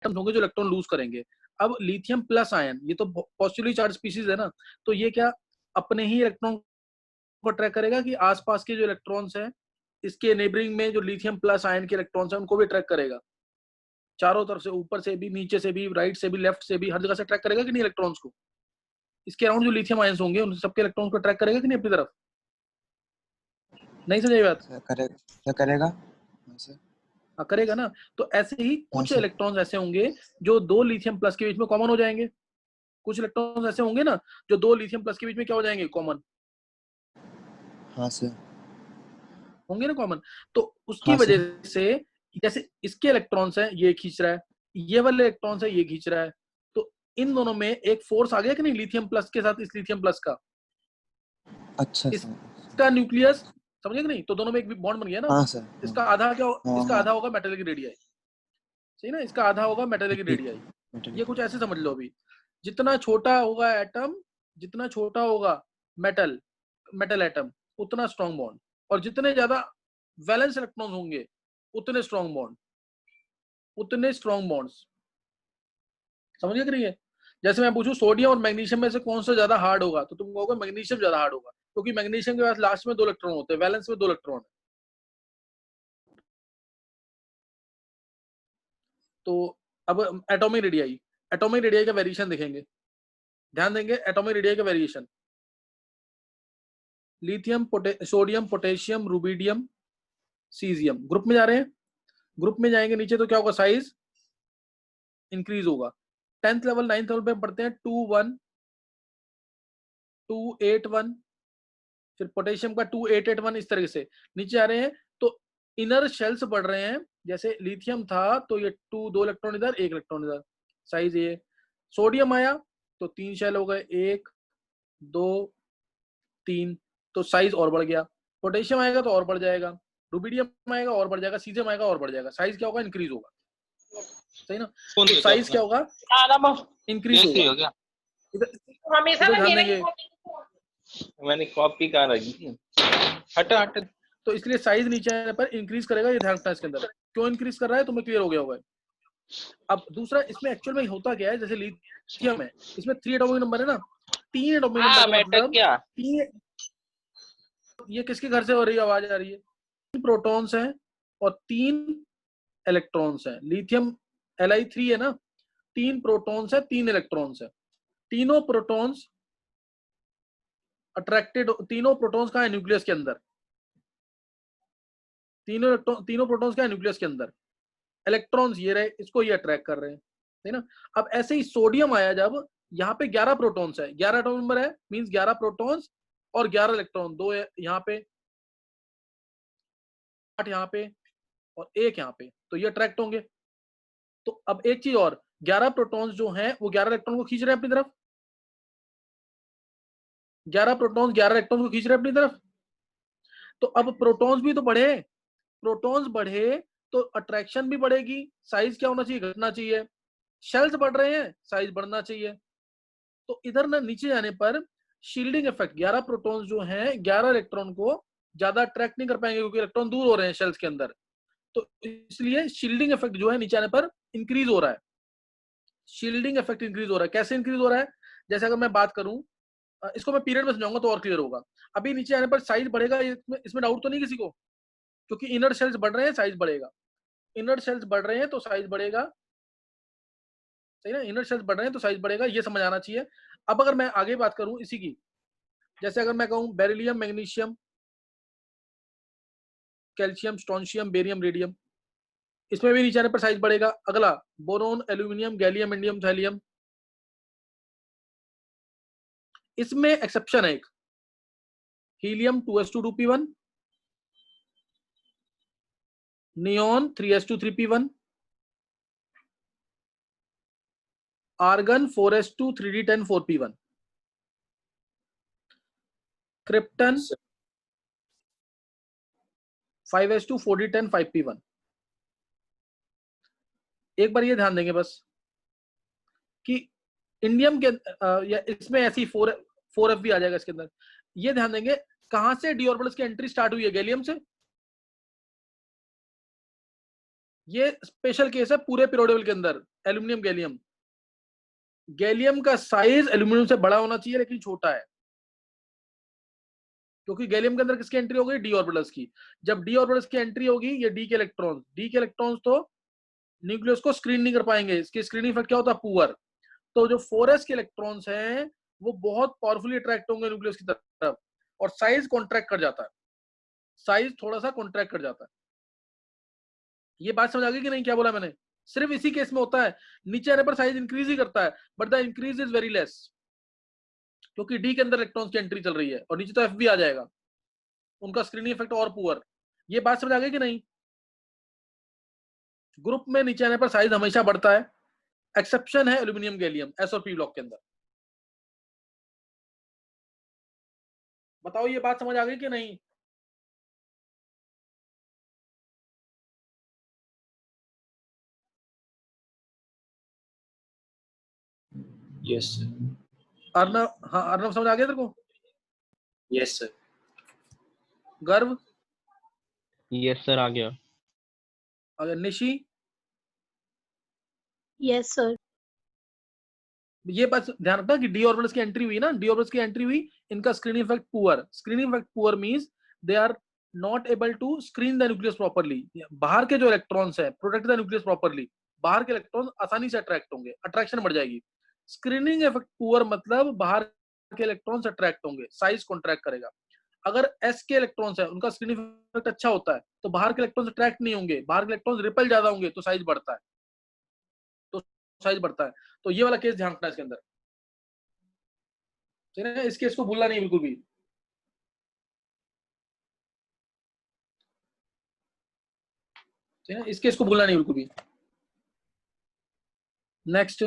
Atoms होंगे जो electron lose करेंगे। अब लिथियम प्लस आयन, ये तो पॉजिटिवली चार्ज स्पीशीज है ना, तो ये क्या अपने ही इलेक्ट्रॉन को ट्रैक करेगा कि आसपास के जो इलेक्ट्रॉन्स हैं इसके नेबरिंग में जो लिथियम प्लस आयन के इलेक्ट्रॉन्स हैं उनको भी ट्रैक करेगा, चारों तरफ से, ऊपर से भी, नीचे से भी, राइट से भी, लेफ्ट से भी, हर जगह से ट्रैक करेगा कि नहीं इलेक्ट्रॉन्स को। इसके अराउंड जो लिथियम आयंस होंगे उन सबके इलेक्ट्रॉन्स को ट्रैक करेगा कि नहीं अपनी तरफ। नहीं समझ बात? क्या करेगा? हाँ करेगा ना। तो ऐसे ही कुछ सर। इलेक्ट्रॉन्स ऐसे होंगे जो दो लिथियम प्लस के बीच में कॉमन हो जाएंगे, कुछ इलेक्ट्रॉन्स ऐसे होंगे ना जो दो लिथियम प्लस के बीच में क्या हो जाएंगे, कॉमन। हाँ सर। होंगे ना कॉमन। तो उसकी हाँ सर। वजह से जैसे इसके इलेक्ट्रॉन्स हैं ये खींच रहा है, ये वाले इलेक्ट्रॉन्स है ये खींच रहा है, तो इन दोनों में एक फोर्स आ गया कि नहीं, लिथियम प्लस के साथ इस लिथियम प्लस का। अच्छा सर। इसका न्यूक्लियस समझे कि नहीं, तो दोनों में एक बॉन्ड बन गया ना। हाँ सर। इसका आधा क्या इसका हाँ आधा होगा मेटेलिक रेडियाई, सही ना, इसका आधा होगा मेटेलिक ठीक। रेडियाई। ये कुछ ऐसे समझ लो अभी, जितना छोटा होगा एटम, जितना छोटा होगा मेटल एटम, उतना स्ट्रॉन्ग बॉन्ड, और जितने ज्यादा वैलेंस इलेक्ट्रॉन होंगे उतने स्ट्रॉन्ग बॉन्ड, उतने स्ट्रॉन्ग बॉन्ड्स। समझिए कि नहीं है। जैसे मैं पूछूं सोडियम और मैग्नीशियम में से कौन सा ज्यादा हार्ड होगा, तो तुम कहोगे मैग्नीशियम ज्यादा हार्ड होगा, क्योंकि मैग्नीशियम के पास लास्ट में 2 इलेक्ट्रॉन होते हैं, वैलेंस में 2 इलेक्ट्रॉन। तो अब एटॉमिक रेडियाई का वेरिएशन देखेंगे, ध्यान देंगे एटॉमिक रेडियाई का variation. Lithium, sodium, potassium, rubidium, caesium group में जा रहे हैं। ग्रुप में जाएंगे नीचे तो क्या होगा, साइज इंक्रीज होगा। 10th लेवल 9th लेवल पे पढ़ते हैं 2 1 2 8 1, फिर पोटेशियम का 2 8 8 1, इस तरीके से नीचे आ रहे हैं। तो इनर शेल्स बढ़ रहे हैं, जैसे लिथियम था तो ये 2 इलेक्ट्रॉन इधर 1 इलेक्ट्रॉन इधर, साइज ये। सोडियम आया तो 3 शेल हो गए, 1 2 3, तो साइज और बढ़ गया। पोटेशियम आएगा तो और बढ़ जाएगा, रुबिडियम आएगा और बढ़ जाएगा, सीजियम आएगा और बढ़ जाएगा, साइज क्या होगा, इंक्रीज होगा, सही ना। तो साइज क्या होगा, इंक्रीज होगा। इधर ध्यान देंगे, मैंने कॉपी कहाँ रखी थी, हट। तो इसलिए साइज नीचे आने पर इंक्रीज करेगा, ये ध्यान रखना इसके अंदर क्यों इंक्रीज कर रहा है, तुम्हें क्लियर हो गया होगा। अब दूसरा, इसमें एक्चुअल में होता क्या है, जैसे लिथियम है इसमें 3 एटॉमिक नंबर है ना, 3 एटॉमिक नंबर का मतलब क्या? ये किसके घर से हो रही है आवाज आ रही है, 3 प्रोटॉन्स हैं और 3 इलेक्ट्रॉन्स हैं। लिथियम Li3 है ना, 3 प्रोटॉन्स है 3 इलेक्ट्रॉन्स है। तीनों प्रोटॉन्स अट्रैक्टेड, तीनों प्रोटॉन्स का है न्यूक्लियस के अंदर, तीनों प्रोटॉन्स का है न्यूक्लियस के अंदर, इलेक्ट्रॉन्स ये रहे, इसको ये अट्रैक्ट कर रहे हैं, है ना। अब ऐसे ही सोडियम आया, जब यहाँ पे 11 प्रोटॉन्स है, 11 एटॉमिक नंबर है, मींस 11 प्रोटॉन्स और 11 इलेक्ट्रॉन, 2 यहाँ पे, 8 यहाँ पे और 1 यहाँ पे, तो ये अट्रैक्ट होंगे। तो अब एक चीज और, 11 प्रोटॉन्स जो हैं वो 11 इलेक्ट्रॉन को खींच रहे हैं अपनी तरफ, 11 प्रोटॉन्स 11 इलेक्ट्रॉन को खींच रहे हैं अपनी तरफ। तो अब प्रोटॉन्स भी तो बढ़े, प्रोटॉन्स बढ़े तो अट्रैक्शन भी बढ़ेगी, साइज क्या होना चाहिए, घटना चाहिए। शेल्स बढ़ रहे हैं, साइज बढ़ना चाहिए। तो इधर ना नीचे जाने पर शील्डिंग इफेक्ट, 11 प्रोटॉन्स जो हैं 11 इलेक्ट्रॉन को ज्यादा अट्रैक्ट नहीं कर पाएंगे क्योंकि इलेक्ट्रॉन दूर हो रहे हैं शेल्स के अंदर, तो इसलिए शील्डिंग इफेक्ट जो है नीचे आने पर इंक्रीज हो रहा है। शील्डिंग इफेक्ट इंक्रीज हो रहा है, कैसे इंक्रीज हो रहा है, जैसे अगर मैं बात करूं, इसको मैं पीरियड में समझाऊंगा तो और क्लियर होगा। अभी नीचे आने पर साइज बढ़ेगा, इसमें डाउट तो नहीं किसी को, क्योंकि इनर सेल्स बढ़ रहे हैं साइज बढ़ेगा, इनर सेल्स बढ़ रहे हैं तो साइज बढ़ेगा, सही ना, इनर सेल्स बढ़ रहे हैं तो साइज बढ़ेगा, ये समझ आना चाहिए। अब अगर मैं आगे बात करूं इसी की, जैसे अगर मैं कहूं beryllium, magnesium, calcium, strontium, barium, radium, इसमें भी नीचे आने पर साइज बढ़ेगा। अगला boron, aluminium, gallium, indium, thallium, इसमें एक्सेप्शन है एक, helium 2s2 2p1, neon 3s2 3p1, argon 4s2 3d10 4p1, krypton 5s2 4d10 5p1। एक बार ये ध्यान देंगे बस कि इंडियम के या इसमें ऐसी 4f भी आ जाएगा इसके अंदर। ये ध्यान देंगे कहां से डी ऑर्बिटल्स की एंट्री स्टार्ट हुई है, गैलियम से। ये स्पेशल केस है पूरे पीरियोडिक के अंदर, एल्यूमिनियम गैलियम, गैलियम का साइज एल्यूमिनियम से बड़ा होना चाहिए लेकिन छोटा है, क्योंकि गैलियम के अंदर किसकी एंट्री हो गई, डी ऑर्बिटल्स की। जब डी ऑर्बिटल्स की एंट्री होगी, ये डी के इलेक्ट्रॉन्स तो न्यूक्लियस को स्क्रीन नहीं कर पाएंगे, इसकी स्क्रीनिंग इफेक्ट क्या होता है, पुअर। तो जो 4s के इलेक्ट्रॉन्स हैं वो बहुत पावरफुली अट्रैक्ट होंगे न्यूक्लियस की तरफ, और साइज कॉन्ट्रैक्ट कर जाता है, साइज थोड़ा सा कॉन्ट्रैक्ट कर जाता है। ये बात समझ आ गई कि नहीं, क्या बोला मैंने? सिर्फ इसी केस में होता है, नीचे आने पर साइज इंक्रीज ही करता है, but the increase is very less, क्योंकि डी के अंदर इलेक्ट्रॉन्स की एंट्री चल रही है, और नीचे तो एफ भी आ जाएगा, उनका स्क्रीनिंग इफेक्ट और पुअर। ये बात समझ आ गई कि नहीं? ग्रुप में नीचे आने पर साइज हमेशा बढ़ता है, एक्सेप्शन है एल्यूमिनियम गैलियम एस और पी ब्लॉक के अंदर। बताओ ये बात समझ आ गई कि नहीं? Yes sir. अर्नव, हाँ अर्नव समझ आ गया तेरे को? Yes sir. गर्व? यस सर, आ गया। अगर निशी? Yes sir. ये बात ध्यान रखना कि डी ऑर्बिटल्स की एंट्री हुई ना, डी ऑर्बिटल्स की एंट्री हुई, इनका screening effect poor. Screening effect poor means they are not able to screen the nucleus properly. बाहर के जो इलेक्ट्रॉन्स है, प्रोटेक्ट द न्यूक्लियस प्रॉपर्ली, बाहर के इलेक्ट्रॉन्स आसानी से अट्रैक्ट होंगे, अट्रैक्शन बढ़ जाएगी। स्क्रीनिंग इफेक्ट पुअर मतलब बाहर के इलेक्ट्रॉन्स अट्रैक्ट होंगे, साइज कॉन्ट्रैक्ट करेगा। अगर एस के इलेक्ट्रॉन्स है, उनका स्क्रीनिंग इफेक्ट अच्छा होता है, तो बाहर के इलेक्ट्रॉन्स अट्रैक्ट नहीं होंगे, बाहर के इलेक्ट्रॉन्स रिपेल ज्यादा होंगे, तो साइज बढ़ता है, तो ये वाला केस ध्यान रखना इसके अंदर। इस केस को भूलना नहीं बिल्कुल भी। इस केस को भूलना नहीं बिल्कुल भी। नेक्स्ट,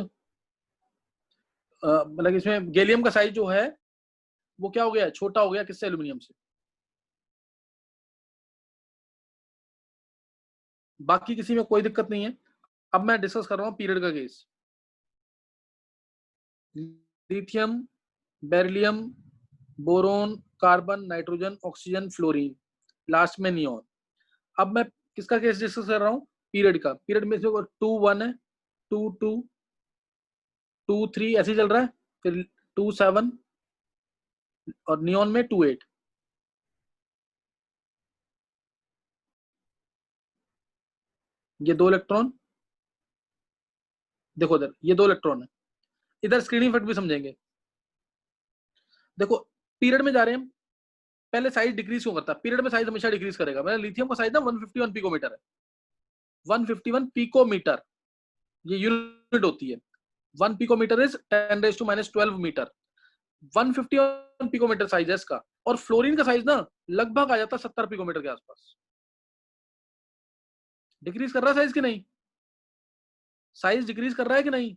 मतलब इसमें गैलियम का साइज जो है वो क्या हो गया, छोटा हो गया, किससे, एल्यूमिनियम से। बाकी किसी में कोई दिक्कत नहीं है। अब मैं डिस्कस कर रहा हूं पीरियड का case. Lithium, beryllium, boron, carbon, nitrogen, oxygen, fluorine, last में नियॉन। अब मैं किसका केस डिस्कस कर रहा हूं, पीरियड का। पीरियड में 2-1 है, 2-2, 2-3 ऐसे चल रहा है, फिर 2-7 और नियॉन में 2-8। ये 2 इलेक्ट्रॉन, देखो इधर ये 2 इलेक्ट्रॉन है, इधर स्क्रीनिंग इफेक्ट भी समझेंगे। देखो पीरियड में जा रहे हैं, पहले साइज डिक्रीज क्यों करता है, पीरियड में साइज हमेशा डिक्रीज करेगा। मैंने लिथियम का साइज ना 151 पिकोमीटर है, 151 पिकोमीटर ये यूनिट होती है। 1 पिकोमीटर इज 10⁻12 मीटर, 151 पिकोमीटर साइज है इसका। और फ्लोरीन का साइज ना लगभग आ जाता है 70 पिकोमीटर के आसपास। डिक्रीज कर रहा है साइज कि नहीं, साइज डिक्रीज कर रहा है कि नहीं।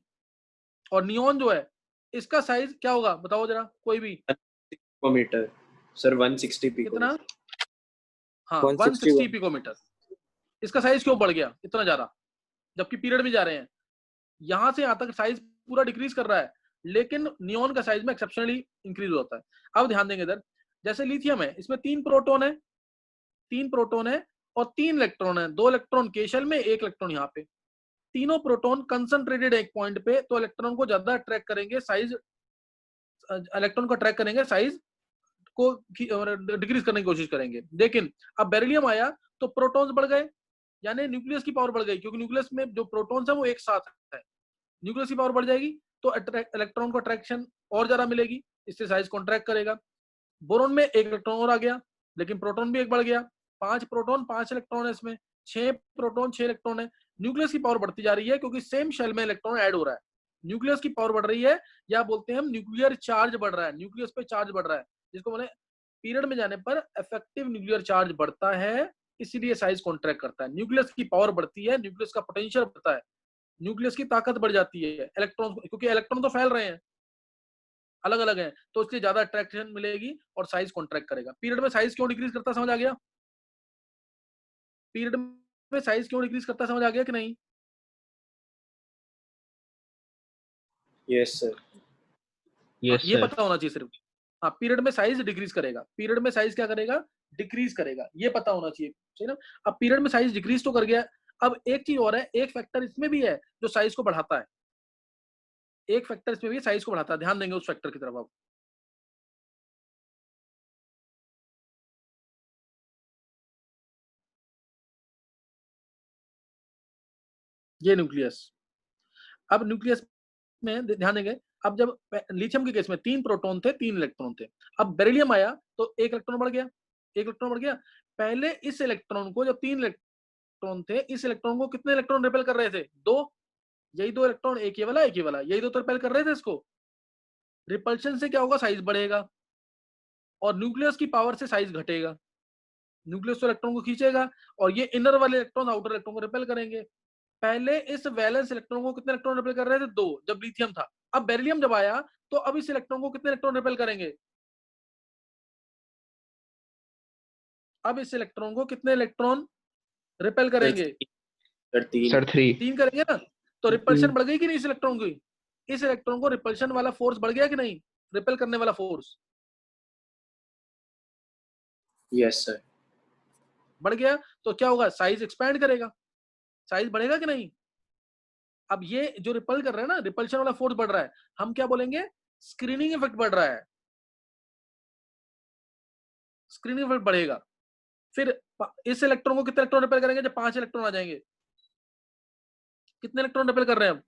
और नियॉन जो है इसका साइज क्या होगा बताओ जरा, कोई भी। पिकोमीटर सर, 160 कितना, पिकोमीटर। हाँ 161 160 पिकोमीटर। इसका साइज क्यों बढ़ गया इतना ज्यादा, जबकि पीरियड में जा रहे हैं। यहां से यहां तक साइज पूरा डिक्रीज कर रहा है, लेकिन नियॉन का साइज में एक्सेप्शनली इंक्रीज होता है। अब ध्यान देंगे इधर, जैसे लिथियम है, इसमें 3 प्रोटॉन है, 3 प्रोटॉन है और 3 इलेक्ट्रॉन है, 2 इलेक्ट्रॉन के शेल में, 1 इलेक्ट्रॉन यहाँ पे। तीनों प्रोटॉन कंसंट्रेटेड एक पॉइंट पे, तो इलेक्ट्रॉन को ज्यादा अट्रैक्ट करेंगे, साइज इलेक्ट्रॉन को अट्रैक्ट करेंगे, साइज को डिक्रीज करने की कोशिश करेंगे। लेकिन अब बेरिलियम आया तो प्रोटॉन्स बढ़ गए, यानी न्यूक्लियस की पावर बढ़ गई, क्योंकि न्यूक्लियस में जो प्रोटॉन्स है वो एक साथ है, न्यूक्लियस की पावर बढ़ जाएगी तो इलेक्ट्रॉन को अट्रैक्शन और ज्यादा मिलेगी, इससे साइज कॉन्ट्रैक्ट करेगा। बोरोन में 1 इलेक्ट्रॉन और आ गया, लेकिन प्रोटॉन भी एक बढ़ गया, 5 प्रोटॉन 5 इलेक्ट्रॉन है इसमें, 6 प्रोटॉन 6 इलेक्ट्रॉन है। न्यूक्लियस की पावर बढ़ती जा रही है, क्योंकि सेम शेल में इलेक्ट्रॉन ऐड हो रहा है, न्यूक्लियस की पावर बढ़ रही है, या बोलते हैं हम न्यूक्लियर चार्ज बढ़ रहा है, न्यूक्लियस पे चार्ज बढ़ रहा है, जिसको मैंने पीरियड में जाने पर इफेक्टिव न्यूक्लियर चार्ज बढ़ता है, इसीलिए साइज कॉन्ट्रैक्ट करता है। न्यूक्लियस की पावर बढ़ती है, न्यूक्लियस का पोटेंशियल बढ़ता है, न्यूक्लियस की ताकत बढ़ जाती है, इलेक्ट्रॉन, क्योंकि इलेक्ट्रॉन तो फैल रहे हैं, अलग अलग हैं, तो इसलिए ज्यादा अट्रैक्शन मिलेगी और साइज कॉन्ट्रैक्ट करेगा। पीरियड में साइज क्यों डिक्रीज करता समझ आ गया, पीरियड में साइज क्यों डिक्रीज करता समझ आ गया कि नहीं। Yes sir. यस ये सर। पता होना चाहिए सिर्फ। हाँ पीरियड में साइज डिक्रीज करेगा, पीरियड में साइज क्या करेगा, डिक्रीज करेगा, ये पता होना चाहिए, सही ना। अब पीरियड में साइज डिक्रीज तो कर गया, अब एक चीज और है, एक फैक्टर इसमें भी है जो साइज को बढ़ाता है, एक फैक्टर इसमें भी साइज को बढ़ाता है, ध्यान देंगे उस फैक्टर की तरफ आप। ये न्यूक्लियस, अब न्यूक्लियस में ध्यान देंगे, अब जब लिथियम के केस में 3 प्रोटॉन थे 3 इलेक्ट्रॉन थे, अब बेरिलियम आया तो 1 इलेक्ट्रॉन बढ़ गया, 1 इलेक्ट्रॉन बढ़ गया। पहले इस इलेक्ट्रॉन को, जब 3 इलेक्ट्रॉन थे, इस इलेक्ट्रॉन को कितने इलेक्ट्रॉन रिपेल कर रहे थे? 2, यही 2 इलेक्ट्रॉन, एक ये वाला एक ये वाला, यही 2 तो रिपेल कर रहे थे इसको। रिपल्शन से क्या होगा? साइज बढ़ेगा, और न्यूक्लियस की पावर से साइज घटेगा। न्यूक्लियस तो इलेक्ट्रॉन को खींचेगा और ये इनर वाले इलेक्ट्रॉन आउटर इलेक्ट्रॉन को रिपेल करेंगे। पहले इस वैलेंस इलेक्ट्रॉन को कितने इलेक्ट्रॉन रिपेल कर रहे थे? 2, जब लिथियम था। अब बेरिलियम जब आया तो अब इस इलेक्ट्रॉन को कितने इलेक्ट्रॉन रिपेल करेंगे? अब इस इलेक्ट्रॉन को कितने इलेक्ट्रॉन रिपेल करेंगे? सर 3। 3 करेंगे ना, तो रिपल्शन बढ़ गई कि नहीं इस इलेक्ट्रॉन की? इस इलेक्ट्रॉन को रिपल्शन वाला फोर्स बढ़ गया कि नहीं? रिपेल करने वाला फोर्स यस सर बढ़ गया, तो क्या होगा? साइज एक्सपैंड करेगा, साइज बढ़ेगा कि नहीं? अब ये जो रिपल कर रहा है ना, रिपल्शन वाला फोर्स बढ़ रहा है, हम क्या बोलेंगे? स्क्रीनिंग इफेक्ट बढ़ रहा है, स्क्रीनिंग इफेक्ट बढ़ेगा। फिर इस इलेक्ट्रॉन को कितने इलेक्ट्रॉन रिपेल करेंगे? जब 5 इलेक्ट्रॉन आ जाएंगे, कितने इलेक्ट्रॉन रिपेल कर रहे हैं हम?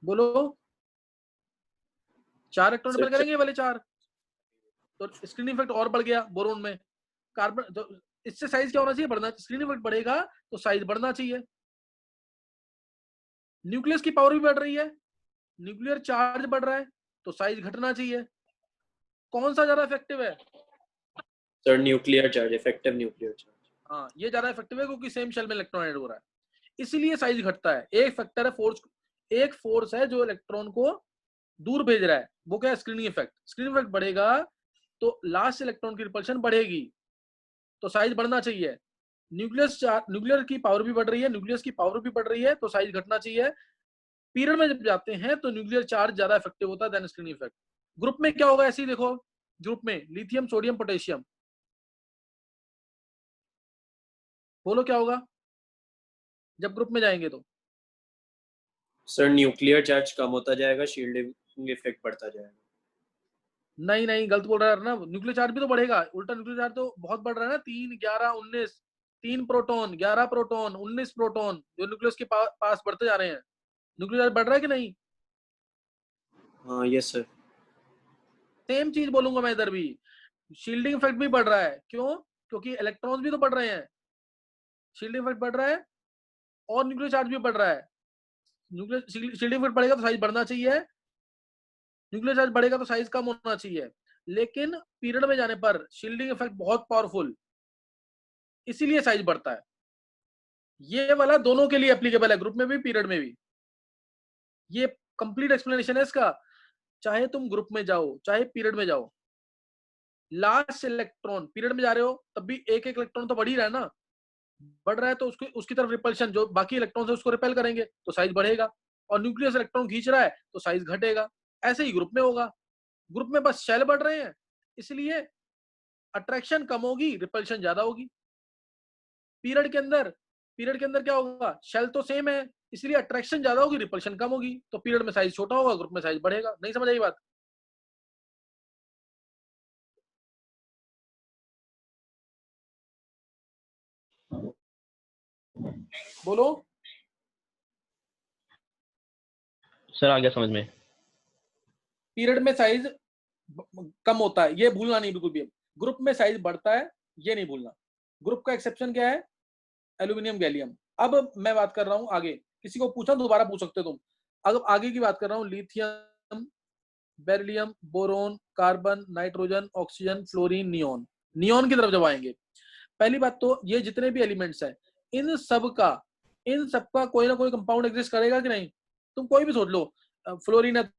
बोलो। 4 इलेक्ट्रॉन रिपेल करेंगे, वाले 4, तो स्क्रीनिंग इफेक्ट और बढ़ गया बोरोन में। कार्बन तो इससे साइज क्या होना चाहिए? बढ़ना। स्क्रीनिंग इफेक्ट बढ़ेगा तो साइज बढ़ना चाहिए। न्यूक्लियस की पावर भी बढ़ रही है, न्यूक्लियर चार्ज बढ़ रहा है, तो साइज घटना चाहिए। कौन सा ज्यादा इफेक्टिव है? Sir nuclear charge, effective nuclear charge. हाँ, ये ज्यादा इफेक्टिव है क्योंकि सेम शेल में इलेक्ट्रॉन ऐड हो रहा है, इसीलिए साइज घटता है। एक फैक्टर है फोर्स, एक फोर्स है जो इलेक्ट्रॉन को दूर भेज रहा है, वो क्या है? Screening effect. स्क्रीनिंग इफेक्ट बढ़ेगा तो लास्ट इलेक्ट्रॉन की रिपल्शन बढ़ेगी, तो साइज बढ़ना चाहिए। न्यूक्लियर की पावर भी बढ़ रही है, न्यूक्लियस की पावर भी बढ़ रही है, तो साइज घटना चाहिए। पीरियड में जब जाते हैं तो न्यूक्लियर चार्ज ज्यादा इफेक्टिव होता है देन स्क्रीनिंग इफेक्ट। ग्रुप में क्या होगा? ऐसे ही देखो, ग्रुप में लिथियम, सोडियम, पोटेशियम, बोलो क्या होगा जब ग्रुप में जाएंगे तो? सर न्यूक्लियर चार्ज कम होता जाएगा, शील्डिंग इफेक्ट बढ़ता जाएगा। नहीं नहीं, गलत बोल रहा है ना, न्यूक्लियर चार्ज भी तो बढ़ेगा, उल्टा न्यूक्लियर चार्ज तो बहुत बढ़ रहा है ना। 3, 11, 19, 3 प्रोटॉन, 11 प्रोटॉन, 19 प्रोटॉन, जो न्यूक्लियस के पास बढ़ते जा रहे हैं। न्यूक्लियर चार्ज बढ़ रहा है कि नहीं? हाँ यस सर। सेम चीज बोलूंगा मैं इधर भी, शील्डिंग इफेक्ट भी बढ़ रहा है। क्यों? क्योंकि इलेक्ट्रॉन्स भी तो बढ़ रहे हैं, शील्डिंग इफेक्ट बढ़ रहा है और न्यूक्लियर चार्ज भी बढ़ रहा है। न्यूक्लियर शील्डिंग इफेक्ट बढ़ेगा तो साइज बढ़ना चाहिए, न्यूक्लियर चार्ज बढ़ेगा तो साइज कम होना चाहिए। लेकिन पीरियड में जाने पर शील्डिंग इफेक्ट बहुत पावरफुल, इसीलिए साइज बढ़ता है। ये वाला दोनों के लिए एप्लीकेबल है, ग्रुप में भी पीरियड में भी। ये कंप्लीट एक्सप्लेनेशन है इसका, चाहे तुम ग्रुप में जाओ चाहे पीरियड में जाओ। लास्ट इलेक्ट्रॉन पीरियड में जा रहे हो तब भी एक एक इलेक्ट्रॉन तो बढ़ ही रहा है ना, बढ़ रहा है तो उसकी तरफ रिपल्शन, जो बाकी इलेक्ट्रॉन है उसको रिपेल करेंगे तो साइज बढ़ेगा, और न्यूक्लियस इलेक्ट्रॉन खींच रहा है तो साइज घटेगा। ऐसे ही ग्रुप में होगा, ग्रुप में बस शेल बढ़ रहे हैं इसलिए अट्रैक्शन कम होगी, रिपल्शन ज्यादा होगी। पीरियड के अंदर क्या होगा? शेल तो सेम है, इसलिए अट्रैक्शन ज्यादा होगी, रिपल्शन कम होगी, तो पीरियड में साइज छोटा होगा, ग्रुप में साइज बढ़ेगा। नहीं समझ आई बात? बोलो। सर आ गया समझ में। पीरियड में साइज कम होता है, ये भूलना नहीं बिल्कुल भी। ग्रुप में साइज बढ़ता है, ये नहीं भूलना। ग्रुप का एक्सेप्शन क्या है? Aluminium, gallium. अब मैं बात कर रहा हूं आगे, किसी को पूछा दोबारा पूछ सकते हो तुम। अब आगे की बात कर रहा हूं, lithium, beryllium, boron, carbon, nitrogen, oxygen, fluorine, neon. Neon की तरफ जब आएंगे, पहली बात तो ये जितने भी एलिमेंट्स हैं, इन सब का कोई ना कोई कंपाउंड एग्जिस्ट करेगा कि नहीं? तुम कोई भी सोच लो, फ्लोरीन है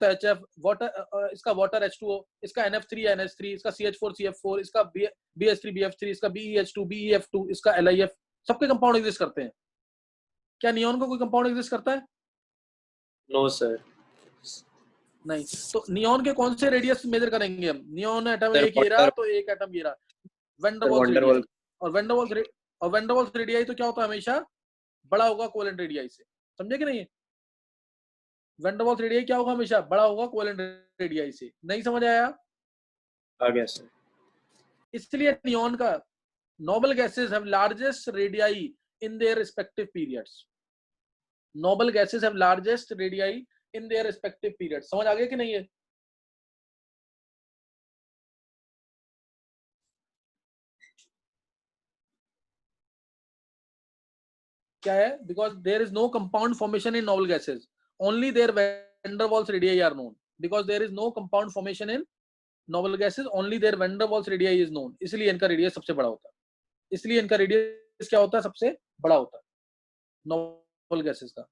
HF, वाटर, इसका वाटर H2O, इसका NF3 NH3, इसका CH4 CF4, इसका BH3 BF3, इसका BeH2 BeF2, इसका LiF, सबके कंपाउंड एग्जिस्ट करते हैं। क्या नियोन को कोई कंपाउंड एग्जिस्ट करता है? No sir. नहीं। तो नियोन के कौन से रेडियस मेजर करेंगे हम? नियोन एटम सर एक ये रहा तो एक एटम ये रहा, van der Waals van der radii. Waals और वैन डर वाल्स रेडियाई तो क्या होता है, हमेशा बड़ा होगा कोवेलेंट रेडियाई से। समझे कि नहीं? वैन डर वाल्स रेडियाई क्या होगा, हमेशा बड़ा होगा कोवेलेंट रेडियाई से। नहीं समझ आया? आ गया सर। इसलिए नियॉन का noble gases have largest radii in their respective periods. noble gases have largest radii in their respective periods. समझ आ गया कि नहीं है? क्या है? Because there is no compound formation in noble gases, only their van der Waals radii are known. Because there is no compound formation in noble gases, only their van der Waals radii is known. इसलिए इनका radius सबसे बड़ा होता है। इसलिए इनका radius क्या होता है, सबसे बड़ा होता है नोबल गैसेस का।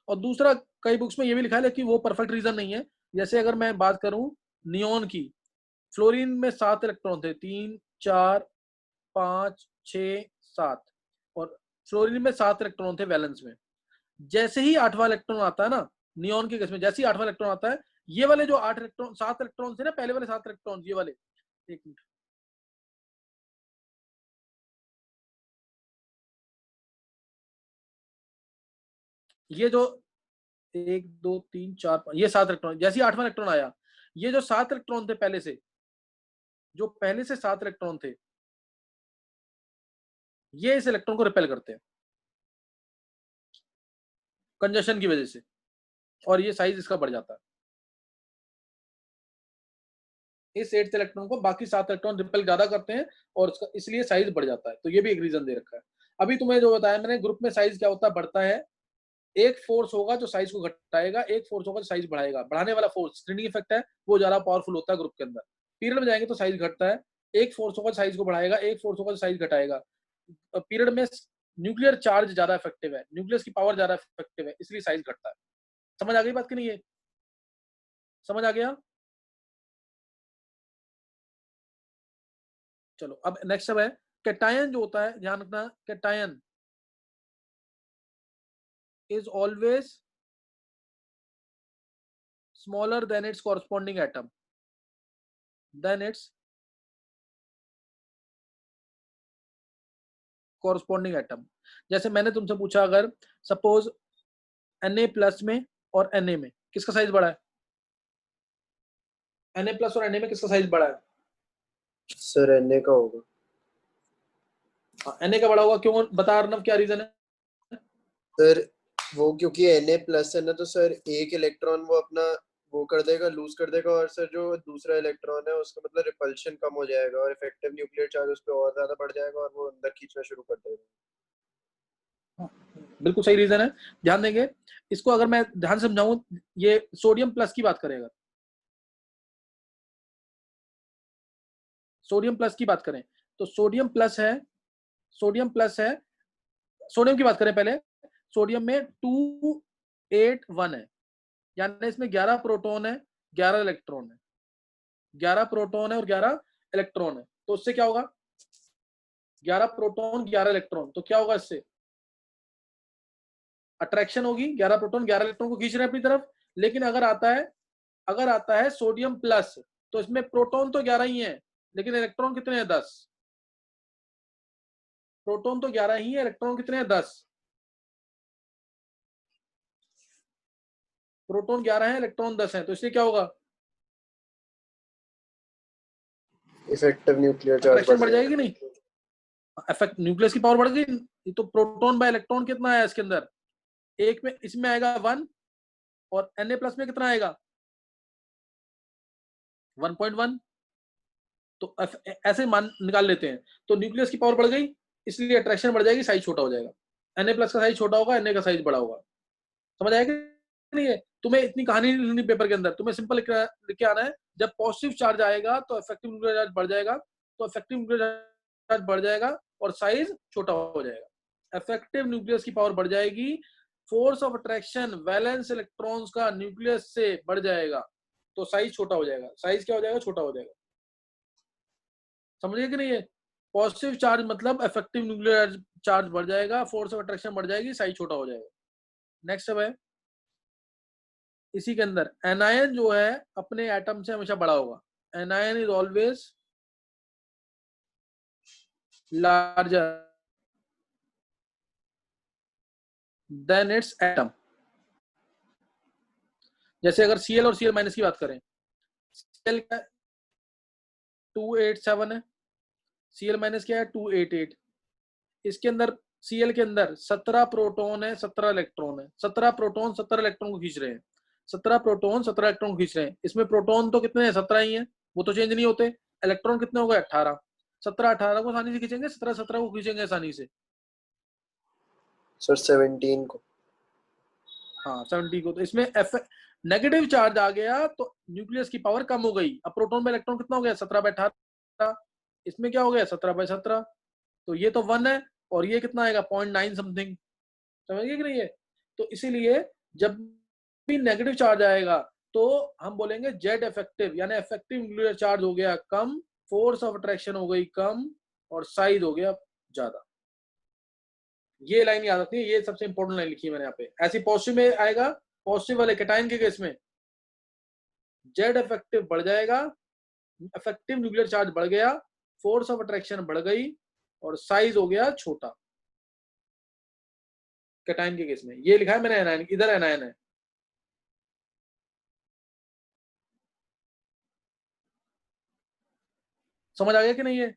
और दूसरा, कई बुक्स में ये भी लिखा है कि वो परफेक्ट रीजन नहीं है। जैसे अगर मैं बात करूं नियोन की, फ्लोरीन में 7 इलेक्ट्रॉन थे, 3 4 5 6 7, और फ्लोरीन में 7 इलेक्ट्रॉन थे वैलेंस में। जैसे ही 8वां इलेक्ट्रॉन आता है ना नियोन के केस में, जैसे ही 8वां इलेक्ट्रॉन आता है, ये वाले जो 8 इलेक्ट्रॉन 7 इलेक्ट्रॉन थे ना, पहले वाले 7 इलेक्ट्रॉन, ये वाले, एक मिनट, ये जो 1 2 3 4 5, ये 7 इलेक्ट्रॉन, जैसे ही 8वां इलेक्ट्रॉन आया, ये जो 7 इलेक्ट्रॉन थे पहले से, जो पहले से 7 इलेक्ट्रॉन थे, ये इस इलेक्ट्रॉन को रिपेल करते हैं कंजक्शन की वजह से, और ये साइज इसका बढ़ जाता है। इस 8th इलेक्ट्रॉन को बाकी 7 इलेक्ट्रॉन रिपेल ज्यादा करते हैं, और उसका इसलिए साइज बढ़ जाता है। तो ये भी एक रीजन दे रखा है। अभी तुम्हें जो बताया मैंने, ग्रुप में साइज क्या होता है, बढ़ता है। एक फोर्स होगा जो साइज को घटाएगा, एक फोर्स होगा जो साइज बढ़ाएगा। बढ़ाने वाला फोर्स स्क्रीनिंग इफेक्ट है, वो ज्यादा पावरफुल होता है ग्रुप के अंदर। पीरियड में जाएंगे तो साइज घटता है। एक फोर्स होगा साइज को बढ़ाएगा, एक फोर्स होगा साइज घटाएगा। पीरियड में न्यूक्लियर चार्ज ज्यादा इफेक्टिव है, न्यूक्लियस की पावर ज्यादा इफेक्टिव है, इसलिए साइज घटता है। समझ आ गई बात कि नहीं है? समझ आ गया? चलो अब नेक्स्ट सब है कैटायन जो होता है, ध्यान रखना, cation is always smaller than its corresponding atom, than its corresponding atom। जैसे मैंने तुमसे पूछा, अगर सपोज Na प्लस में और Na में किसका साइज बड़ा है? Na प्लस और Na में किसका साइज बड़ा है? सर Na का होगा। Na का बड़ा होगा, क्यों? बता अर्नव, क्या रीजन है? सर वो क्योंकि Na प्लस है ना, तो सर एक इलेक्ट्रॉन वो अपना वो कर देगा, लूज कर देगा, और सर जो दूसरा इलेक्ट्रॉन है उसका मतलब रिपल्शन कम हो जाएगा, और इफेक्टिव न्यूक्लियर चार्ज उस पर और ज्यादा बढ़ जाएगा, और वो अंदर खींचना शुरू कर देगा। बिल्कुल सही रीजन है, ध्यान देंगे इसको। अगर मैं ध्यान समझाऊं, ये सोडियम प्लस की बात करेगा, सोडियम प्लस की बात करें तो सोडियम प्लस है, सोडियम प्लस है, सोडियम की बात करें पहले। सोडियम में 2 8 1 है, यानी इसमें 11 प्रोटॉन है, 11 इलेक्ट्रॉन है, 11 प्रोटॉन है और 11 इलेक्ट्रॉन है। तो उससे क्या होगा? 11 प्रोटॉन 11 इलेक्ट्रॉन, तो क्या होगा इससे? अट्रैक्शन होगी, 11 प्रोटॉन 11 इलेक्ट्रॉन को खींच रहे हैं अपनी तरफ। लेकिन अगर आता है सोडियम प्लस, तो इसमें प्रोटॉन तो 11 ही है, लेकिन इलेक्ट्रॉन कितने हैं? 10। प्रोटॉन तो 11 ही है, इलेक्ट्रॉन कितने हैं? 10। प्रोटॉन 11 है, इलेक्ट्रॉन 10 है, तो इससे क्या होगा? इफेक्टिव न्यूक्लियर चार्ज बढ़ जाएगी नहीं? इफेक्ट न्यूक्लियस की पावर बढ़ गई। तो प्रोटॉन बाय इलेक्ट्रॉन कितना है इसके अंदर? एक में, इसमें आएगा 1, और Na प्लस में कितना आएगा? 1.1। तो ऐसे मान निकाल लेते हैं। तो न्यूक्लियस की पावर बढ़ गई, इसलिए अट्रैक्शन बढ़ जाएगी, साइज छोटा हो जाएगा। Na प्लस का साइज छोटा होगा, Na का साइज बड़ा होगा। समझ आएगा नहीं है? तुम्हें इतनी कहानी नहीं लिखनी पेपर के अंदर, तुम्हें सिंपल लिख के आना है, जब पॉजिटिव चार्ज आएगा तो इफेक्टिव न्यूक्लियर चार्ज बढ़ जाएगा, तो इफेक्टिव न्यूक्लियर चार्ज बढ़ जाएगा और साइज छोटा हो जाएगा। इफेक्टिव न्यूक्लियस की पावर बढ़ जाएगी, force of attraction valence electrons का न्यूक्लियस से बढ़ जाएगा, तो साइज छोटा हो जाएगा। साइज क्या हो जाएगा? छोटा हो जाएगा। समझिए कि नहीं है? पॉजिटिव चार्ज मतलब इफेक्टिव न्यूक्लियर चार्ज बढ़ जाएगा, फोर्स ऑफ अट्रैक्शन बढ़ जाएगी, साइज छोटा हो जाएगा। नेक्स्ट है इसी के अंदर एनायन जो है अपने एटम से हमेशा बड़ा होगा। Anion is always larger than its atom. जैसे अगर Cl और Cl माइनस की बात करें, Cl का 287 है, Cl माइनस क्या है 288। इसके अंदर Cl के अंदर 17 प्रोटॉन है, 17 इलेक्ट्रॉन है। 17 प्रोटॉन 17 इलेक्ट्रॉन को खींच रहे हैं। 17 प्रोटॉन 17 इलेक्ट्रॉन को खींच रहे हैं। इसमें प्रोटॉन तो कितने हैं? 17 ही हैं, वो तो चेंज नहीं होते। इलेक्ट्रॉन कितने हो गए? 18। 17 18 को आसानी से खींचेंगे, 17 17 को खींचेंगे आसानी से। सर 17 को। हाँ 70 को। तो इसमें नेगेटिव चार्ज आ गया तो न्यूक्लियस की पावर कम हो गई। अब प्रोटॉन में इलेक्ट्रॉन कितना हो गया? 17/18। इसमें क्या हो गया? 17/17। तो ये तो 1 है और ये कितना आएगा? 0.9 समथिंग। समझ गए कि नहीं है? तो इसीलिए जब भी नेगेटिव चार्ज आएगा तो हम बोलेंगे जेड इफेक्टिव, यानी इफेक्टिव न्यूक्लियर चार्ज हो गया कम, फोर्स ऑफ अट्रैक्शन हो गई कम और साइज हो गया ज्यादा। ये लाइन याद रखनी है, ये सबसे इंपॉर्टेंट लाइन लिखी है मैंने यहाँ पे। ऐसी पॉजिटिव में आएगा, पॉजिटिव वाले कैटायन के केस में जेड इफेक्टिव बढ़ जाएगा, इफेक्टिव न्यूक्लियर चार्ज बढ़ गया, फोर्स ऑफ अट्रैक्शन बढ़ गई और साइज हो गया छोटा। कैटायन के केस में ये लिखा है मैंने एनायन, इधर एनायन है। समझ आ गया कि नहीं है?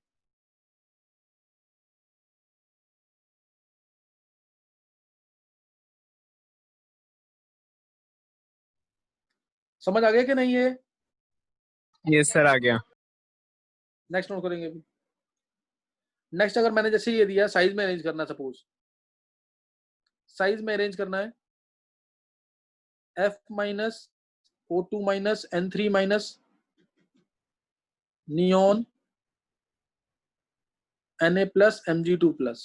समझ आ गया कि नहीं है? यस सर, आ गया। नेक्स्ट नोट करेंगे अभी। नेक्स्ट अगर मैंने जैसे ये दिया साइज में अरेंज करना, सपोज साइज में अरेंज करना है F minus O2 minus N3 minus neon Na plus Mg2 plus,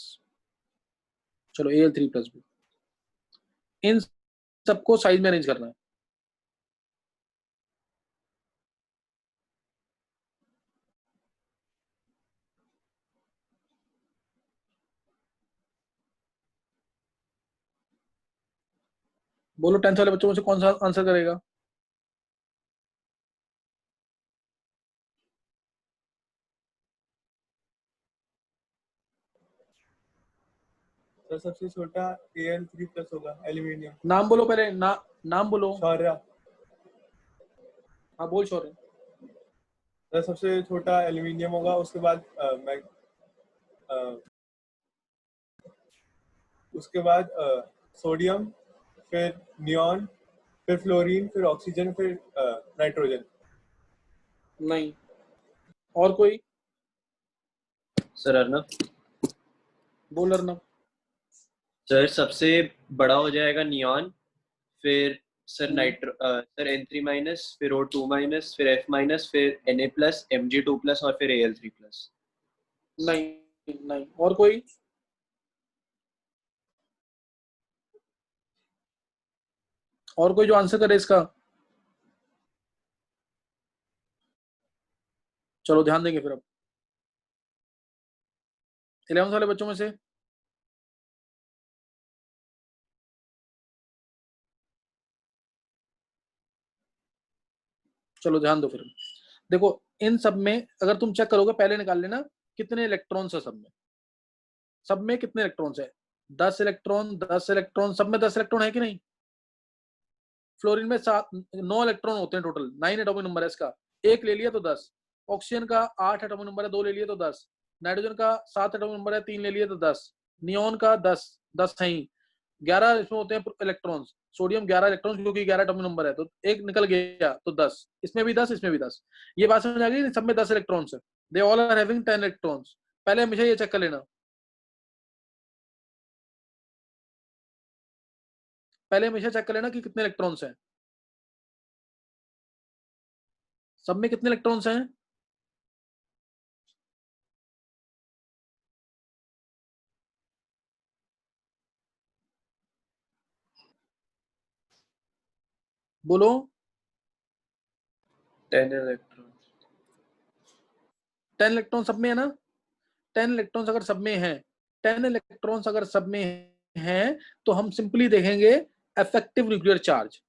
चलो Al3 प्लस भी, इन सबको साइज में अरेंज करना है। बोलो 10th वाले बच्चों में से कौन सा आंसर करेगा? सर सबसे छोटा Al3 प्लस होगा, एल्यूमिनियम। नाम बोलो पहले, नाम बोलो। शौर्य। हाँ बोल शौर्य। सर सबसे छोटा एल्यूमिनियम होगा, उसके बाद सोडियम, फिर नियॉन, फिर फ्लोरीन, फिर ऑक्सीजन, फिर नाइट्रोजन। नहीं, और कोई? सर अर्नब। बोल अर्नब। सर सबसे बड़ा हो जाएगा नियॉन, फिर सर सर N3 माइनस, फिर O2 माइनस, फिर F माइनस, फिर Na प्लस, Mg2 प्लस और फिर Al3 प्लस। नहीं, और कोई? और कोई जो आंसर करे इसका? चलो ध्यान देंगे फिर अब 11th वाले बच्चों में से। चलो ध्यान दो फिर। देखो इन सब में अगर तुम चेक करोगे, पहले निकाल लेना कितने इलेक्ट्रॉन्स है सब में। सब में कितने इलेक्ट्रॉन्स है? 10 इलेक्ट्रॉन, 10 इलेक्ट्रॉन, सब में 10 इलेक्ट्रॉन है कि नहीं? फ्लोरीन में 9 इलेक्ट्रॉन होते हैं टोटल, 9 एटॉमिक नंबर है इसका। एक ले लिया तो 10। ऑक्सीजन का 8 एटॉमिक नंबर है, 2 ले लिए तो 10। नाइट्रोजन का 7 एटॉमिक नंबर है, 3 ले लिए तो 10। नियॉन का 10 है ही, 11 इसमें होते हैं इलेक्ट्रॉन्स। सोडियम 11 इलेक्ट्रॉन्स क्योंकि 11 एटॉमिक नंबर है, तो एक निकल गया तो 10। इसमें भी 10, इसमें भी 10। ये बात समझ आ गई? सब में 10 इलेक्ट्रॉन्स है। They all are having 10 electrons. पहले हमेशा ये चेक कर लेना, पहले हमेशा चेक कर लेना कि कितने इलेक्ट्रॉन्स हैं। सब में कितने इलेक्ट्रॉन्स हैं? बोलो। 10 इलेक्ट्रॉन। 10 इलेक्ट्रॉन सब में है ना? 10 इलेक्ट्रॉन्स अगर सब में है, 10 इलेक्ट्रॉन्स अगर सब में हैं तो हम सिंपली देखेंगे इफेक्टिव न्यूक्लियर चार्ज।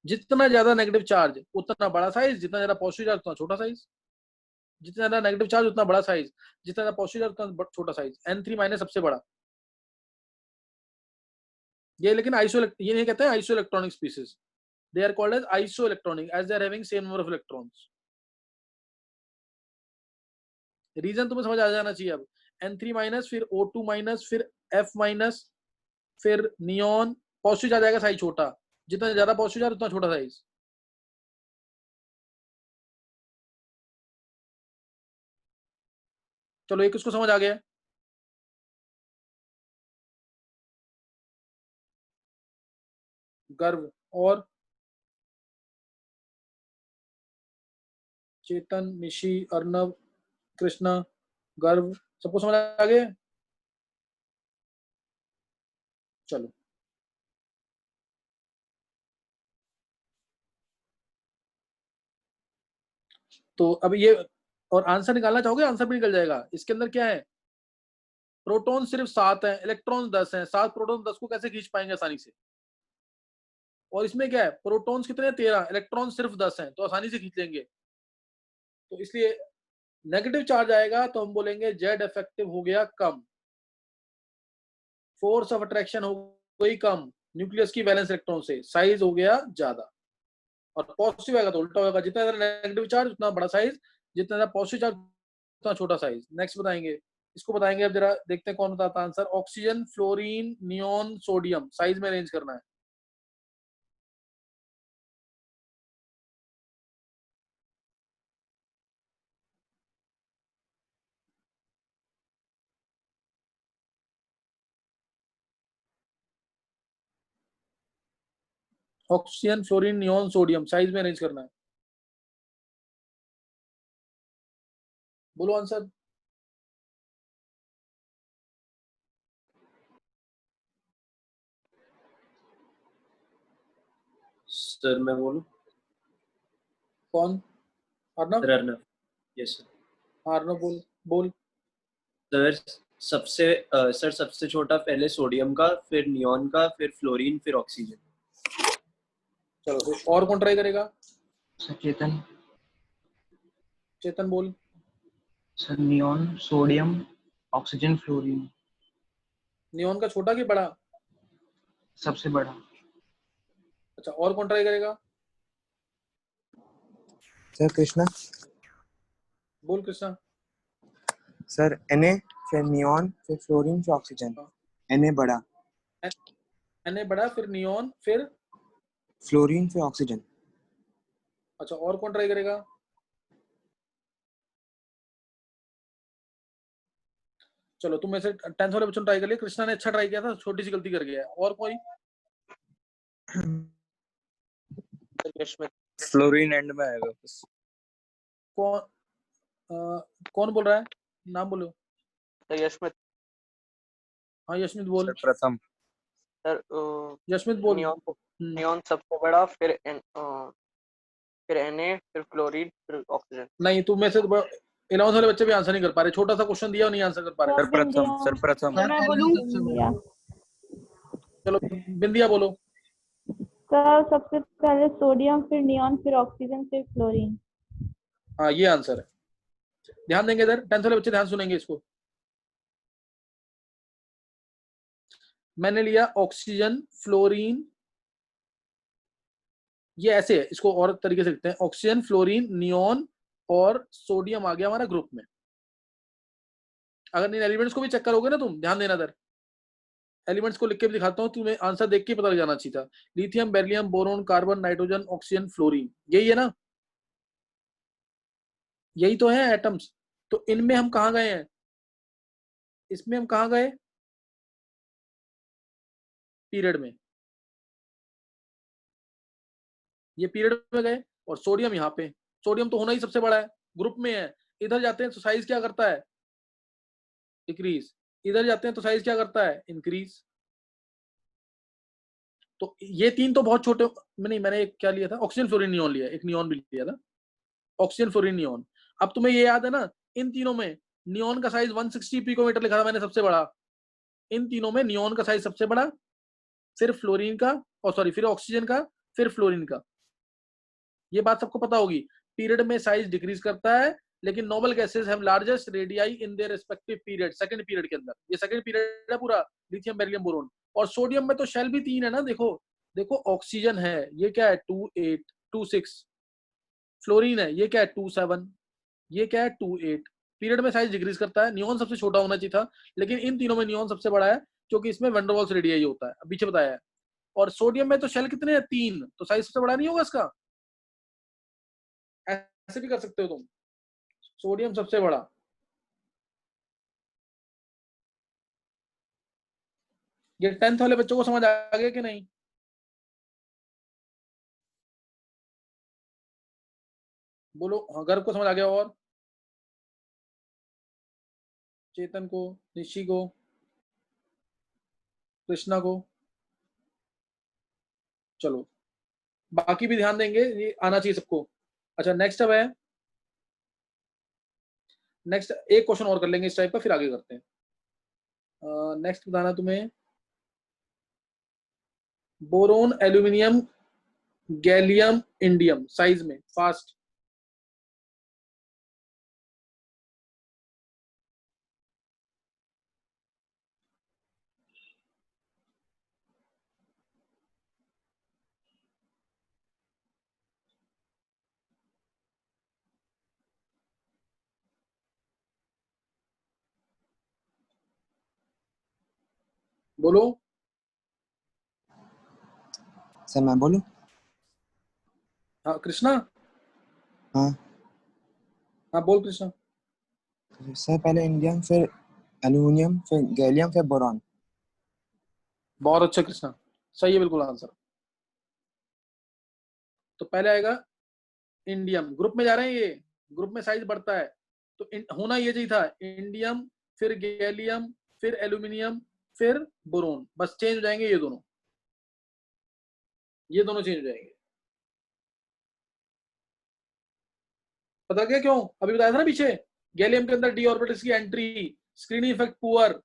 जितना ज्यादा नेगेटिव चार्ज उतना बड़ा साइज, जितना ज्यादा पॉजिटिव चार्ज उतना छोटा साइज। जितना ज्यादा नेगेटिव चार्ज उतना बड़ा साइज, जितना ज्यादा पॉजिटिव चार्ज उतना छोटा साइज। N3- सबसे बड़ा। ये लेकिन ये नहीं कहते हैं iso electronic species, they are called as iso electronic as they are having same number of electrons. Reason तुम्हें समझ आ जाना चाहिए अब। N3- फिर O2-, फिर F-, फिर नियॉन। पॉजिटिव चार्ज आएगा साइज छोटा, जितना ज्यादा पॉजिटिव चार्ज उतना छोटा साइज। चलो एक इसको समझ आ गया। गर्व और चेतन, निशी, अर्नव, कृष्णा, गर्व, सबको समझ आ गया। चलो तो अब ये और आंसर निकालना चाहोगे? आंसर भी निकल जाएगा। इसके अंदर क्या है? प्रोटॉन सिर्फ 7 है, इलेक्ट्रॉन 10 है। 7 प्रोटॉन 10 को कैसे खींच पाएंगे आसानी से? और इसमें क्या है? प्रोटॉन्स कितने? 13, इलेक्ट्रॉन सिर्फ 10 है, तो आसानी से खींच लेंगे। तो इसलिए नेगेटिव चार्ज आएगा तो हम बोलेंगे जेड इफेक्टिव हो गया कम, फोर्स ऑफ अट्रैक्शन हो गई कम न्यूक्लियस की वैलेंस इलेक्ट्रॉन से, साइज हो गया ज्यादा। और पॉजिटिव आएगा तो उल्टा होगा, जितना ज्यादा नेगेटिव चार्ज उतना बड़ा साइज, जितना ज्यादा पॉजिटिव चार्ज उतना छोटा साइज। नेक्स्ट बताएंगे, इसको बताएंगे। अब जरा देखते हैं कौन बताता है answer. Oxygen, fluorine, neon, sodium, size में अरेंज करना है। Oxygen, fluorine, neon, sodium, size में अरेंज करना है। बोलो आंसर। सर मैं बोलूं? कौन? Arnav? Sir Arnav. Yes sir. Arnav बोल बोल। सर सर सबसे छोटा पहले सोडियम का, फिर नियॉन का, फिर फ्लोरीन, फिर ऑक्सीजन। चलो फिर और कौन ट्राई करेगा? सर चेतन। चेतन बोल। Sir neon, sodium, oxygen, fluorine. Neon का छोटा कि बड़ा? सबसे बड़ा। अच्छा, और कौन ट्राई करेगा? सर कृष्णा। बोल कृष्णा। सर Na, फिर नियॉन, फिर फ्लोरीन, फिर ऑक्सीजन। Na बड़ा, Na बड़ा, फिर नियॉन, फिर फ्लोरीन, फिर ऑक्सीजन। अच्छा, और कौन ट्राई करेगा? चलो तुम में से 10th वाले बच्चों ने ट्राई कर लिया। कृष्णा ने अच्छा ट्राई किया था, छोटी सी गलती कर गया है। और कोई? फ्लोरीन एंड में आएगा बस। कौन कौन बोल रहा है? नाम बोलो। यशमित। हाँ यशमित बोल। सर प्रथम। सर यशमित बोल। नियॉन सबसे बड़ा, फिर Na, फिर फ्लोरीन, फिर ऑक्सीजन। नहीं, तुम में से 11th वाले बच्चे भी आंसर नहीं कर पा रहे। छोटा सा क्वेश्चन दिया और नहीं आंसर कर पा रहे। सर प्रथम। सर प्रथम। मैं बोलूं? चलो बिंदिया बोलो। सर सबसे पहले सोडियम, फिर नियॉन, फिर ऑक्सीजन, फिर फ्लोरीन। हाँ ये आंसर है। ध्यान देंगे इधर, 10th वाले बच्चे ध्यान सुनेंगे इसको। मैंने लिया ऑक्सीजन, फ्लोरीन, ये ऐसे है, इसको और तरीके से लिखते हैं। ऑक्सीजन, फ्लोरीन, नियॉन और सोडियम आ गया हमारा ग्रुप में। अगर इन एलिमेंट्स को भी चेक करोगे ना तुम, ध्यान देना इधर, एलिमेंट्स को लिख के भी दिखाता हूँ, तुम्हें आंसर देख के पता लग जाना चाहिए था। Lithium, beryllium, boron, carbon, nitrogen, oxygen, fluorine, यही है ना? यही तो है एटम्स। तो इनमें हम कहाँ गए हैं? इसमें हम कहाँ गए? पीरियड में। ये पीरियड में गए और सोडियम यहाँ पे। सोडियम तो होना ही सबसे बड़ा है, ग्रुप में है। इधर जाते हैं तो साइज क्या करता है? डिक्रीज। इधर जाते हैं तो साइज क्या करता है? इंक्रीज। तो ये तीन तो बहुत छोटे में नहीं, मैंने एक क्या लिया था? ऑक्सीजन, फ्लोरीन, नियॉन लिया, एक नियॉन भी लिया था। Oxygen, fluorine, neon. अब तुम्हें ये याद है ना, इन तीनों में नियॉन का साइज 160 पिकोमीटर लिखा था मैंने, सबसे बड़ा। इन तीनों में नियॉन का साइज सबसे बड़ा, फिर फ्लोरीन का, और सॉरी फिर ऑक्सीजन का, फिर फ्लोरीन का। ये बात सबको पता होगी। पीरियड में साइज डिक्रीज करता है, लेकिन noble gases have largest radii in their respective period, second period के अंदर। ये सेकंड पीरियड है पूरा, लिथियम, बेरिलियम, बोरोन। और सोडियम में तो शेल भी 3 है ना, देखो देखो ऑक्सीजन है, ये क्या है 28 26, फ्लोरीन है, ये क्या है 27, ये क्या है 28। पीरियड में साइज डिक्रीज करता है। नियॉन सबसे छोटा होना चाहिए था, लेकिन इन तीनों में नियॉन सबसे बड़ा है क्योंकि इसमें वैन डर वाल्स रेडियाई होता है, पीछे बताया है। और सोडियम में तो शेल कितने हैं 3, तो साइज सबसे बड़ा नहीं होगा इसका। ऐसे भी कर सकते हो तुम, सोडियम सबसे बड़ा। ये 10th वाले बच्चों को समझ आ गया कि नहीं? बोलो हाँ, गर्भ को समझ आ गया, और चेतन को, निशी को, कृष्णा को। चलो बाकी भी ध्यान देंगे, ये आना चाहिए सबको। अच्छा नेक्स्ट अब है, नेक्स्ट एक क्वेश्चन और कर लेंगे इस टाइप का, फिर आगे करते हैं। नेक्स्ट बताना तुम्हें, boron, aluminium, gallium, indium size में, फास्ट। बोलो। सर मैं बोलूं? हाँ कृष्णा। हाँ हाँ बोल कृष्णा। सर, पहले इंडियम, फिर एल्यूमिनियम, फिर गैलियम, फिर बोरॉन। बहुत अच्छा कृष्णा, सही है बिल्कुल आंसर। तो पहले आएगा इंडियम, ग्रुप में जा रहे हैं ये, ग्रुप में साइज बढ़ता है, तो होना ये चाहिए था इंडियम, फिर गैलियम, फिर एल्यूमिनियम, फिर बोरोन, बस चेंज हो जाएंगे ये दोनों, ये दोनों चेंज हो जाएंगे। पता क्या क्यों? अभी बताया था ना पीछे, गैलियम के अंदर डी ऑर्बिटल्स की entry, screening effect poor,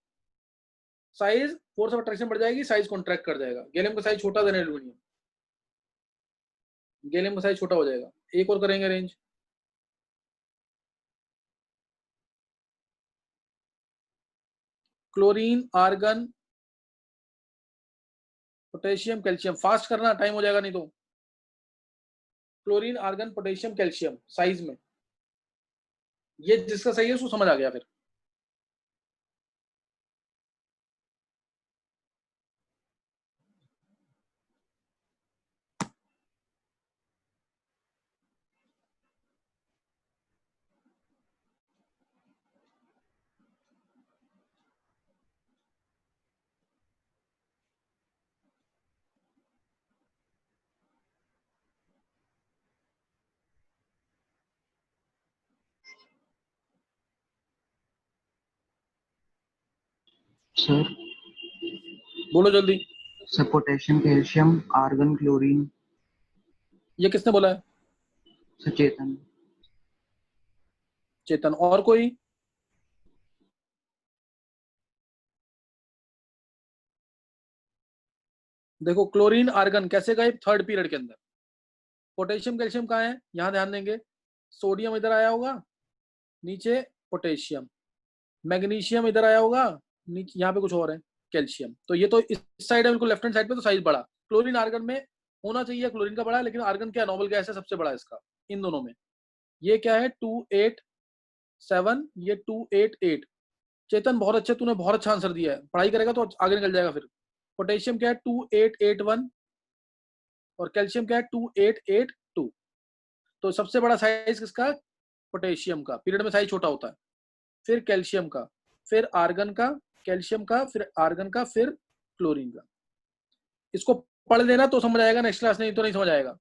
size, force of attraction बढ़ जाएगी, साइज कॉन्ट्रैक्ट कर जाएगा। गैलियम का साइज छोटा देना एल्यूमिनियम, गैलियम का साइज छोटा हो जाएगा। एक और करेंगे range, chlorine, argon, potassium, calcium. Fast करना, टाइम हो जाएगा नहीं तो। Chlorine, argon, potassium, calcium size में, ये जिसका सही है उसको समझ आ गया फिर। सर बोलो जल्दी। Sir potassium, calcium, argon, chlorine. ये किसने बोला है? सर चेतन। चेतन। और कोई? देखो क्लोरीन, आर्गन कैसे गए? थर्ड पीरियड के अंदर। पोटेशियम, कैल्शियम कहाँ है? यहां ध्यान देंगे, सोडियम इधर आया होगा, नीचे पोटेशियम, मैग्नीशियम इधर आया होगा, नीचे यहाँ पे कुछ और है, कैल्शियम। तो ये तो इस साइड है बिल्कुल, लेफ्ट हैंड साइड पे, तो साइज बड़ा। क्लोरीन आर्गन में होना चाहिए क्लोरीन का बड़ा, लेकिन आर्गन क्या नॉर्मल गैस है, सबसे बड़ा इसका इन दोनों में। ये क्या है 287, ये 288। चेतन बहुत अच्छे, तूने बहुत अच्छा आंसर दिया है, पढ़ाई करेगा तो आगे निकल जाएगा फिर। पोटेशियम क्या है 2881, और कैल्शियम क्या है 2882। तो सबसे बड़ा साइज किसका? पोटेशियम का, पीरियड में साइज छोटा होता है। फिर कैल्शियम का, फिर आर्गन का, कैल्शियम का, फिर आर्गन का, फिर क्लोरीन का। इसको पढ़ लेना तो समझ आएगा, नेक्स्ट क्लास नहीं तो नहीं समझ आएगा।